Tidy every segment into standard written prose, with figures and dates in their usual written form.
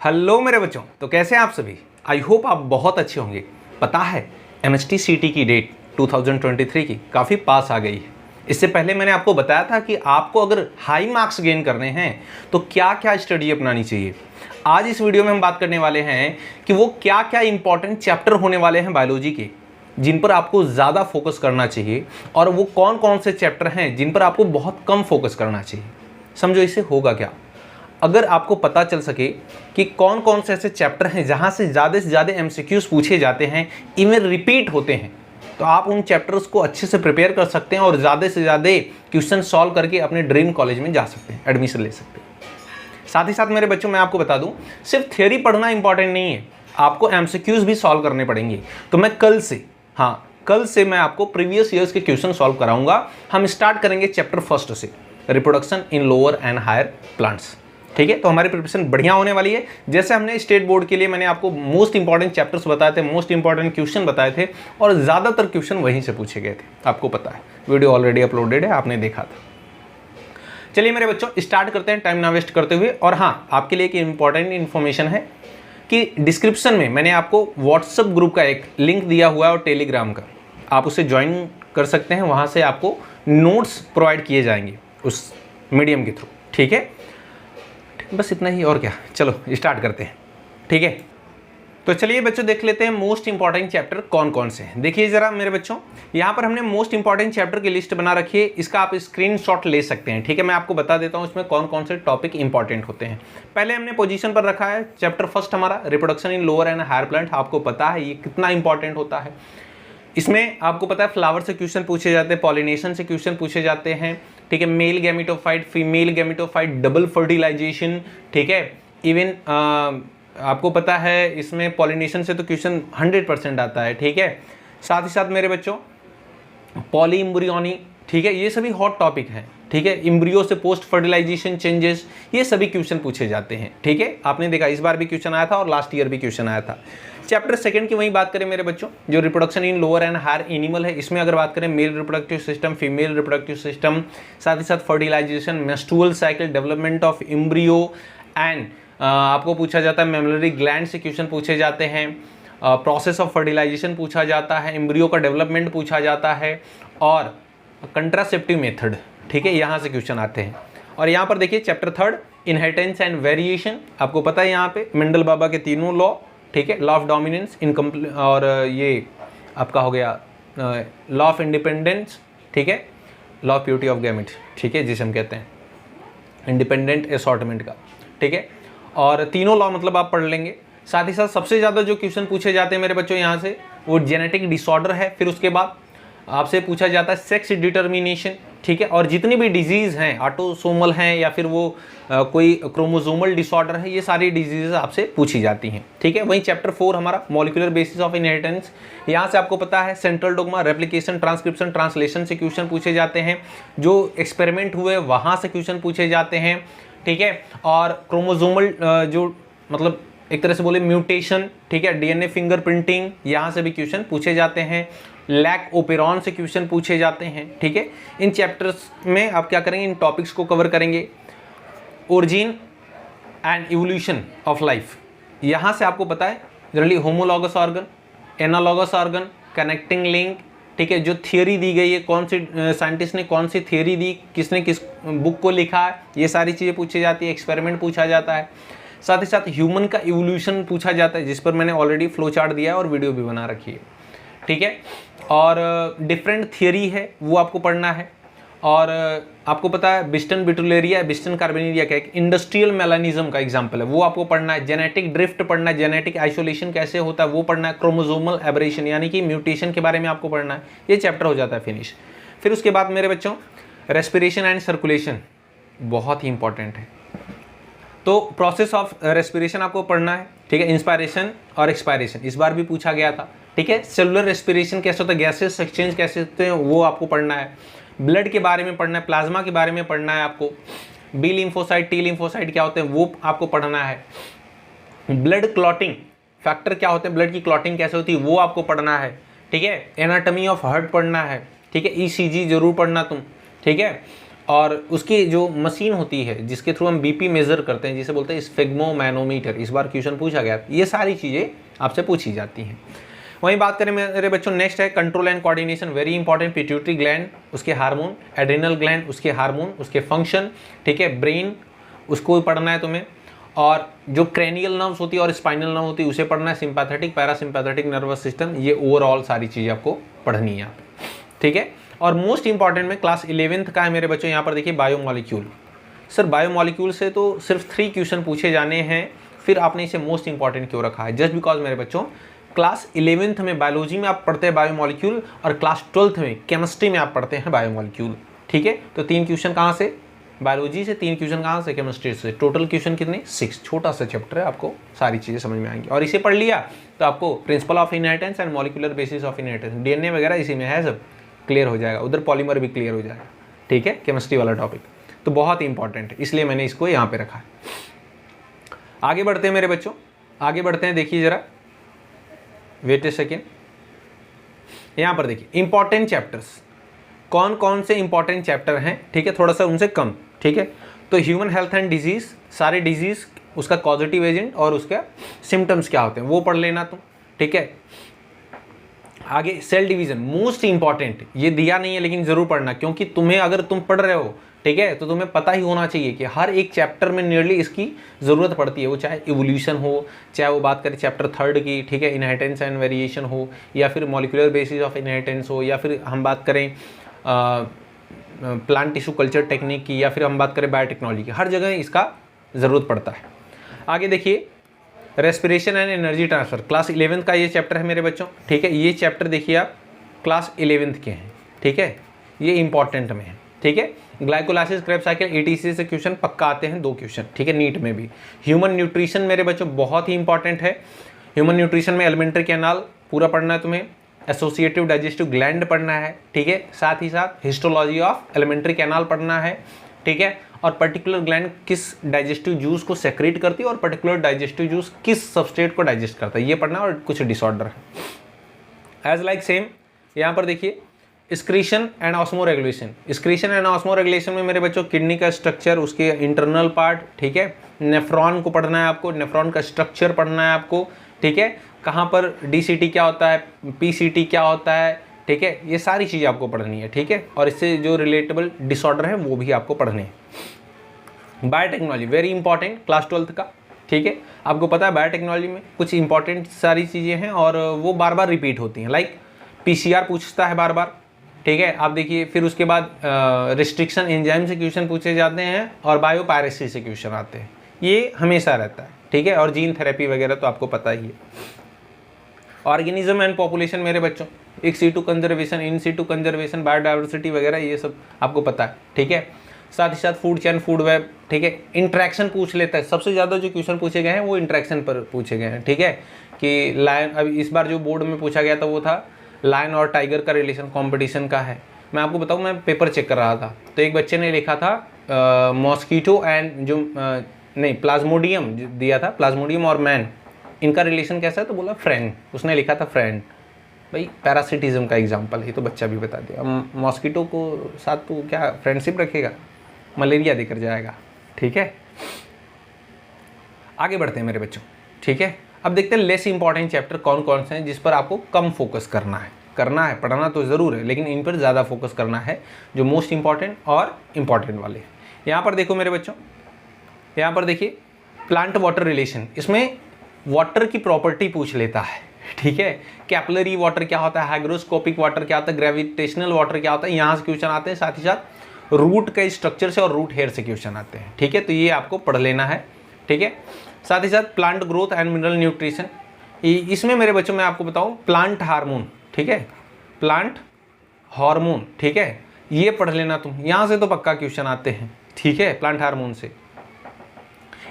Hello मेरे बच्चों, तो कैसे हैं आप सभी। आई होप आप बहुत अच्छे होंगे। पता है MST CT की डेट 2023 की काफ़ी पास आ गई है। इससे पहले मैंने आपको बताया था कि आपको अगर हाई मार्क्स गेन करने हैं तो क्या क्या स्टडी अपनानी चाहिए। आज इस वीडियो में हम बात करने वाले हैं कि वो क्या क्या इंपॉर्टेंट चैप्टर होने वाले हैं बायोलॉजी के, जिन पर आपको ज़्यादा फोकस करना चाहिए, और वो कौन कौन से चैप्टर हैं जिन पर आपको बहुत कम फोकस करना चाहिए। समझो इससे होगा क्या। अगर आपको पता चल सके कि कौन कौन से ऐसे चैप्टर हैं जहां से ज़्यादा MCQs पूछे जाते हैं, इवन रिपीट होते हैं, तो आप उन चैप्टर्स को अच्छे से प्रिपेयर कर सकते हैं और ज़्यादा से ज़्यादा क्वेश्चन सॉल्व करके अपने ड्रीम कॉलेज में जा सकते हैं, एडमिशन ले सकते हैं। साथ ही साथ मेरे बच्चों, मैं आपको बता दूं, सिर्फ थ्योरी पढ़ना इंपॉर्टेंट नहीं है, आपको MCQs भी सॉल्व करने पड़ेंगे। तो मैं कल से मैं आपको प्रीवियस ईयर्स के क्वेश्चन सॉल्व कराऊंगा। हम स्टार्ट करेंगे चैप्टर फर्स्ट से, reproduction in lower and higher plants. ठीक है, तो हमारी प्रिपरेशन बढ़िया होने वाली है। जैसे हमने स्टेट बोर्ड के लिए मैंने आपको मोस्ट इंपॉर्टेंट चैप्टर्स बताए थे, मोस्ट इंपॉर्टेंट क्वेश्चन बताए थे, और ज़्यादातर क्वेश्चन वहीं से पूछे गए थे। आपको पता है, वीडियो ऑलरेडी अपलोडेड है, आपने देखा था। चलिए मेरे बच्चों, स्टार्ट करते हैं टाइम ना वेस्ट करते हुए। और हाँ, आपके लिए एक इंपॉर्टेंट इन्फॉर्मेशन है कि डिस्क्रिप्शन में मैंने आपको व्हाट्सएप ग्रुप का एक लिंक दिया हुआ है और टेलीग्राम का, आप उसे ज्वाइन कर सकते हैं। वहाँ से आपको नोट्स प्रोवाइड किए जाएंगे उस मीडियम के थ्रू। ठीक है, बस इतना ही, और क्या। चलो स्टार्ट करते हैं। ठीक है, तो चलिए बच्चों, देख लेते हैं मोस्ट इंपॉर्टेंट चैप्टर कौन कौन से हैं। देखिए जरा मेरे बच्चों, यहाँ पर हमने मोस्ट इंपॉर्टेंट चैप्टर की लिस्ट बना रखी है। इसका आप स्क्रीनशॉट ले सकते हैं। ठीक है, मैं आपको बता देता हूँ इसमें कौन कौन से टॉपिक इंपॉर्टेंट होते हैं। पहले हमने पोजीशन पर रखा है चैप्टर फर्स्ट हमारा, reproduction in lower and higher plant. आपको पता है ये कितना इंपॉर्टेंट होता है। इसमें आपको पता है फ्लावर से क्वेश्चन पूछे जाते हैं, पॉलिनेशन से क्वेश्चन पूछे जाते हैं। ठीक है, male gametophyte, female gametophyte, double fertilization. ठीक है, इवन आपको पता है इसमें पॉलिनेशन से तो क्वेश्चन 100% आता है। ठीक है, साथ ही साथ मेरे बच्चों पॉली एम्ब्रियोनी, ठीक है, ये सभी हॉट टॉपिक हैं। ठीक है, एम्ब्रियो से पोस्ट फर्टिलाइजेशन चेंजेस, ये सभी क्वेश्चन पूछे जाते हैं। ठीक है, आपने देखा इस बार भी क्वेश्चन आया था और लास्ट ईयर भी क्वेश्चन आया था। चैप्टर सेकंड की वही बात करें मेरे बच्चों, जो reproduction in lower and higher animal है, इसमें अगर बात करें male reproductive system, female reproductive system, साथ ही साथ fertilization, menstrual cycle, development of embryo and आपको पूछा जाता है मेमोरी ग्लैंड से क्वेश्चन पूछे जाते हैं, प्रोसेस ऑफ फर्टिलाइजेशन पूछा जाता है, एम्ब्रियो का डेवलपमेंट पूछा जाता है, और कंट्रासेप्टिव मेथड। ठीक है, यहाँ से क्वेश्चन आते हैं। और यहाँ पर देखिए chapter third, inheritance and variation. आपको पता है यहाँ पे मेंडल बाबा के तीनों लॉ, ठीक है, लॉ ऑफ डोमिनेंस, इनकम्प्लीट, और ये आपका हो गया लॉ ऑफ इंडिपेंडेंस। ठीक है, law of purity of gamete, ठीक है, जिसे हम कहते हैं इंडिपेंडेंट असॉर्टमेंट का। ठीक है, और तीनों लॉ मतलब आप पढ़ लेंगे। साथ ही साथ सबसे ज़्यादा जो क्वेश्चन पूछे जाते हैं मेरे बच्चों यहाँ से, वो जेनेटिक डिसऑर्डर है। फिर उसके बाद आपसे पूछा जाता है सेक्स डिटर्मिनेशन। ठीक है, और जितनी भी डिजीज़ हैं, ऑटोसोमल हैं या फिर वो कोई क्रोमोसोमल डिसऑर्डर है, ये सारी डिजीज़ आपसे पूछी जाती हैं। ठीक है, वहीं चैप्टर 4 हमारा मॉलिक्यूलर बेसिस ऑफ इनहेरिटेंस, यहाँ से आपको पता है central dogma, replication, transcription, translation से क्वेश्चन पूछे जाते हैं। जो एक्सपेरिमेंट हुए वहाँ से क्वेश्चन पूछे जाते हैं। ठीक है, और क्रोमोसोमल जो मतलब एक तरह से बोले म्यूटेशन, ठीक है, DNA फिंगरप्रिंटिंग, यहाँ से भी क्वेश्चन पूछे जाते हैं। लैक ओपेरॉन से क्वेश्चन पूछे जाते हैं। ठीक है, इन चैप्टर्स में आप क्या करेंगे, इन टॉपिक्स को कवर करेंगे। Origin and evolution of life, यहाँ से आपको पता है generally homologous organ, analogous organ, connecting link. ठीक है, जो थियोरी दी गई है, कौन सी साइंटिस्ट ने कौन सी थियोरी दी, किसने किस बुक को लिखा है, ये सारी चीज़ें पूछी जाती है। एक्सपेरिमेंट पूछा जाता है। साथ ही साथ ह्यूमन का इवोल्यूशन पूछा जाता है, जिस पर मैंने ऑलरेडी फ्लो चार्ट दिया है और वीडियो भी बना रखी है। ठीक है, और डिफरेंट थियोरी है वो आपको पढ़ना है। और आपको पता है बिस्टन बिटुलेरिया, बिस्टन कार्बेनिरिया का एक इंडस्ट्रियल मेलानिज्म का एग्जांपल है, वो आपको पढ़ना है। जेनेटिक ड्रिफ्ट पढ़ना है, जेनेटिक आइसोलेशन कैसे होता है वो पढ़ना है। क्रोमोसोमल एबरेशन यानी कि म्यूटेशन के बारे में आपको पढ़ना है। ये चैप्टर हो जाता है फिनिश। फिर उसके बाद मेरे बच्चों रेस्पिरेशन एंड सर्कुलेशन बहुत ही इंपॉर्टेंट है, तो प्रोसेस ऑफ रेस्पिरेशन आपको पढ़ना है। ठीक है, इंस्पायरेशन और एक्सपायरेशन इस बार भी पूछा गया था। ठीक है, सेलुलर रेस्पिरेशन कैसे होता है, गैसेस एक्सचेंज कैसे होते हैं, वो आपको पढ़ना है। ब्लड के बारे में पढ़ना है, प्लाज्मा के बारे में पढ़ना है आपको। बी लिम्फोसाइट, टी लिम्फोसाइट क्या होते हैं वो आपको पढ़ना है। ब्लड क्लॉटिंग फैक्टर क्या होते हैं, ब्लड की क्लॉटिंग कैसे होती है वो आपको पढ़ना है। ठीक है, एनाटॉमी ऑफ हार्ट पढ़ना है। ठीक है, ECG जरूर पढ़ना तुम। ठीक है, और उसकी जो मशीन होती है जिसके थ्रू हम बीपी मेजर करते हैं, जिसे बोलते हैं स्फिग्मोमैनोमीटर, इस बार क्वेश्चन पूछा गया, ये सारी चीज़ें आपसे पूछी जाती हैं। वहीं बात करें मेरे बच्चों, नेक्स्ट है control and coordination, very important. Pituitary gland, उसके हार्मोन, एड्रिनल ग्लैंड, उसके हार्मोन, उसके फंक्शन, ठीक है। ब्रेन, उसको भी पढ़ना है तुम्हें, और जो क्रेनियल नर्व्स होती है और स्पाइनल नर्व होती है उसे पढ़ना है। सिंपैथेटिक, पैरासिम्पैथेटिक नर्वस सिस्टम, ये ओवरऑल सारी चीज़ें आपको पढ़नी है यहाँ पे, ठीक है। और मोस्ट इंपॉर्टेंट में क्लास 11th का है मेरे बच्चों, यहाँ पर देखिए बायोमॉलिक्यूल। सर बायोमॉलिक्यूल से तो सिर्फ 3 क्वेश्चन पूछे जाने हैं, फिर आपने इसे मोस्ट इंपॉर्टेंट क्यों रखा है? जस्ट बिकॉज मेरे बच्चों क्लास 11th में बायोलॉजी में आप पढ़ते हैं बायोमॉलिक्यूल, और क्लास 12th में केमिस्ट्री में आप पढ़ते हैं बायोमॉलिक्यूल, ठीक है। तो 3 क्वेश्चन कहाँ से? बायोलॉजी से, 3 क्वेश्चन कहाँ से? केमिस्ट्री से। टोटल क्वेश्चन कितने? 6। छोटा सा चैप्टर है, आपको सारी चीज़ें समझ में आएंगी। और इसे पढ़ लिया तो आपको principle of inheritance and molecular basis of inheritance, DNA वगैरह इसी में है, सब क्लियर हो जाएगा। उधर पॉलीमर भी क्लियर हो जाएगा, ठीक है, केमिस्ट्री वाला टॉपिक। तो बहुत इंपॉर्टेंट है, इसलिए मैंने इसको यहाँ पे रखा है। आगे बढ़ते हैं मेरे बच्चों, आगे बढ़ते हैं। देखिए जरा, वेट ए सेकेंड, यहाँ पर देखिए इंपॉर्टेंट चैप्टर्स, कौन कौन से इंपॉर्टेंट चैप्टर हैं, ठीक है, थोड़ा सा उनसे कम, ठीक है। तो ह्यूमन हेल्थ एंड डिजीज़, सारे डिजीज़, उसका कॉजेटिव एजेंट और उसका सिम्टम्स क्या होते हैं वो पढ़ लेना तुम, ठीक है। आगे सेल डिवीजन, मोस्ट इंपॉर्टेंट, ये दिया नहीं है लेकिन जरूर पढ़ना, क्योंकि तुम्हें, अगर तुम पढ़ रहे हो, ठीक है, तो तुम्हें पता ही होना चाहिए कि हर एक चैप्टर में नियरली इसकी ज़रूरत पड़ती है। वो चाहे इवोल्यूशन हो, चाहे वो बात करें चैप्टर 3 की, ठीक है, इनहेरिटेंस एंड वेरिएशन हो, या फिर मॉलिक्यूलर बेसिस ऑफ इनहेरिटेंस हो, या फिर हम बात करें प्लांट टिश्यू कल्चर टेक्निक की, या फिर हम बात करें बायोटेक्नोलॉजी की, हर जगह इसका ज़रूरत पड़ता है। आगे देखिए respiration and energy transfer, class 11th का ये चैप्टर है मेरे बच्चों, ठीक है। ये चैप्टर देखिए आप क्लास 11th के हैं, ठीक है, ये इंपॉर्टेंट में है, ठीक है। ग्लाइकोलाइसिस, क्रेब्स साइकिल, एटीसी से क्वेश्चन पक्का आते हैं, 2 क्वेश्चन, ठीक है, नीट में भी। ह्यूमन न्यूट्रिशन मेरे बच्चों बहुत ही इंपॉर्टेंट है। ह्यूमन न्यूट्रिशन में एलिमेंट्री कैनाल पूरा पढ़ना है तुम्हें, एसोसिएटिव डाइजेस्टिव ग्लैंड पढ़ना है, ठीक है, साथ ही साथ हिस्टोलॉजी ऑफ एलिमेंट्री कैनाल पढ़ना है, ठीक है। और पर्टिकुलर ग्लैंड किस डाइजेस्टिव जूस को सेक्रेट करती है और पर्टिकुलर डाइजेस्टिव जूस किस सबस्ट्रेट को डाइजेस्ट करता है, ये पढ़ना है। और कुछ डिसऑर्डर है एज लाइक सेम, यहाँ पर देखिए secretion and osmo regulation. Secretion and osmo regulation में मेरे बच्चों किडनी का स्ट्रक्चर, उसके इंटरनल पार्ट, ठीक है, नेफ्रॉन को पढ़ना है आपको, नेफ्रॉन का स्ट्रक्चर पढ़ना है आपको, ठीक है, कहाँ पर डीसीटी क्या होता है, पीसीटी क्या होता है, ठीक है, ये सारी चीज़ें आपको पढ़नी है, ठीक है। और इससे जो रिलेटेबल डिसऑर्डर है वो भी आपको पढ़ने हैं। Biotechnology very important, class 12th का, ठीक है। आपको पता है बायोटेक्नोलॉजी में कुछ इंपॉर्टेंट सारी चीज़ें हैं और वो बार बार रिपीट होती हैं, लाइक पीसीआर पूछता है बार बार, ठीक है। आप देखिए फिर उसके बाद रिस्ट्रिक्शन एंजाइम से क्वेश्चन पूछे जाते हैं और बायोपायरेसी से क्वेश्चन आते हैं, ये हमेशा रहता है, ठीक है। और जीन थेरेपी वगैरह तो आपको पता ही है। ऑर्गेनिज्म एंड पॉपुलेशन मेरे बच्चों, in situ conservation, in situ conservation, biodiversity वगैरह, ये सब आपको पता है, ठीक है। साथ ही साथ फूड चेन, फूड वेब, ठीक है। इंट्रैक्शन पूछ लेता है, सबसे ज़्यादा जो क्वेश्चन पूछे गए हैं वो इंट्रैक्शन पर पूछे गए हैं, ठीक है। कि लायन, अभी इस बार जो बोर्ड में पूछा गया था वो था लायन और टाइगर का रिलेशन कॉम्पिटिशन का है। मैं आपको बताऊँ, मैं पेपर चेक कर रहा था तो एक बच्चे ने लिखा था मॉस्कीटो एंड जो नहीं प्लाज्मोडियम दिया था, प्लाज्मोडियम और मैन, इनका रिलेशन कैसा है, तो बोला फ्रेंड, उसने लिखा था फ्रेंड। भाई पैरासिटिज्म का एग्जांपल है, तो बच्चा भी बता दिया। मॉस्किटो को साथ तो क्या फ्रेंडशिप रखेगा, मलेरिया देकर जाएगा, ठीक है। आगे बढ़ते हैं मेरे बच्चों, ठीक है। अब देखते हैं लेस इंपॉर्टेंट चैप्टर कौन कौन से हैं जिस पर आपको कम फोकस करना है, पढ़ना तो ज़रूर है लेकिन इन पर ज़्यादा फोकस करना है, जो मोस्ट इंपॉर्टेंट और इम्पॉर्टेंट वाले। यहाँ पर देखो मेरे बच्चों, यहाँ पर देखिए प्लांट वाटर रिलेशन, इसमें वाटर की प्रॉपर्टी पूछ लेता है, ठीक है। कैपिलरी वाटर क्या होता है, हाइग्रोस्कोपिक वाटर क्या होता है, ग्रेविटेशनल वाटर क्या होता है, यहाँ से क्वेश्चन आते हैं। साथ ही साथ रूट के स्ट्रक्चर से और रूट हेयर से क्वेश्चन आते हैं, ठीक है। तो ये आपको पढ़ लेना है, ठीक है। साथ ही साथ plant growth and mineral nutrition, इसमें मेरे बच्चों मैं आपको बताऊँ प्लांट हार्मोन, ठीक है, प्लांट हार्मोन, ठीक है, ये पढ़ लेना तुम, यहाँ से तो पक्का क्वेश्चन आते हैं, ठीक है, प्लांट हार्मोन से।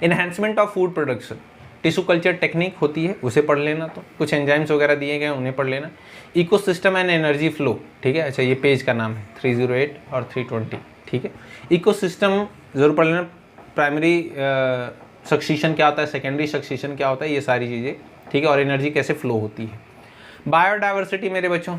Enhancement of food production, tissue culture technique होती है, उसे पढ़ लेना। तो कुछ एंजाइम्स वगैरह दिए गए हैं, उन्हें पढ़ लेना। इकोसिस्टम एंड एनर्जी फ्लो, ठीक है, अच्छा ये पेज का नाम है 308 और 320, ठीक है। इकोसिस्टम जरूर पढ़ लेना, प्राइमरी सक्सीशन क्या होता है, सेकेंडरी सक्सीशन क्या होता है, ये सारी चीज़ें, ठीक है। और एनर्जी कैसे फ्लो होती है। बायोडाइवर्सिटी मेरे बच्चों,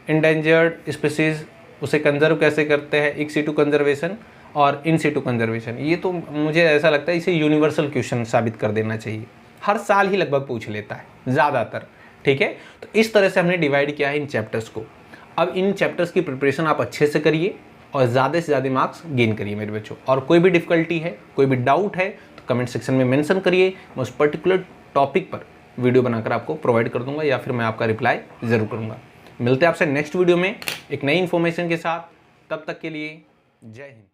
इंडेंजर्ड स्पीसीज, उसे कंजर्व कैसे करते हैं, इन सीटू कंजर्वेशन और इन सिटू कंजर्वेशन, ये तो मुझे ऐसा लगता है इसे यूनिवर्सल क्वेश्चन साबित कर देना चाहिए, हर साल ही लगभग पूछ लेता है ज़्यादातर। ठीक है, तो इस तरह से हमने डिवाइड किया है इन चैप्टर्स को। अब इन चैप्टर्स की प्रिपरेशन आप अच्छे से करिए और ज़्यादा से ज़्यादा मार्क्स गेन करिए मेरे बच्चों। और कोई भी डिफ़िकल्टी है, कोई भी डाउट है तो कमेंट सेक्शन में मेंशन करिए, मैं उस पर्टिकुलर टॉपिक पर वीडियो बनाकर आपको प्रोवाइड कर दूंगा या फिर मैं आपका रिप्लाई ज़रूर करूँगा। मिलते हैं आपसे नेक्स्ट वीडियो में एक नई इन्फॉर्मेशन के साथ, तब तक के लिए जय हिंद।